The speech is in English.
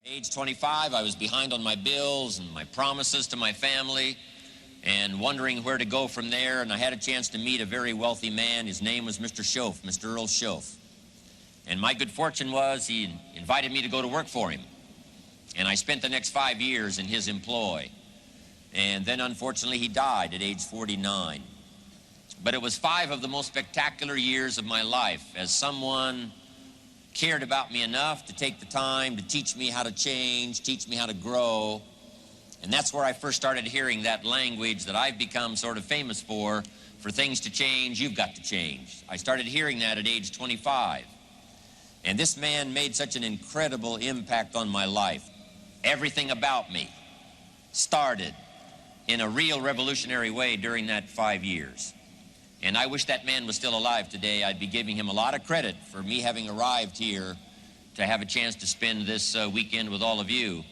Age 25, I was behind on my bills and my promises to my family and wondering where to go from there, and I had a chance to meet a very wealthy man. His name was Mr. Schoaf, Mr. Earl Schoaf. And my good fortune was he invited me to go to work for him. And I spent the next 5 years in his employ. And then, unfortunately, he died at age 49. But it was 5 of the most spectacular years of my life, as someone cared about me enough to take the time to teach me how to change, teach me how to grow. And that's where I first started hearing that language that I've become sort of famous for things to change, you've got to change. I started hearing that at age 25. And this man made such an incredible impact on my life. Everything about me started in a real revolutionary way during that 5 years. And I wish that man was still alive today. I'd be giving him a lot of credit for me having arrived here to have a chance to spend this weekend with all of you.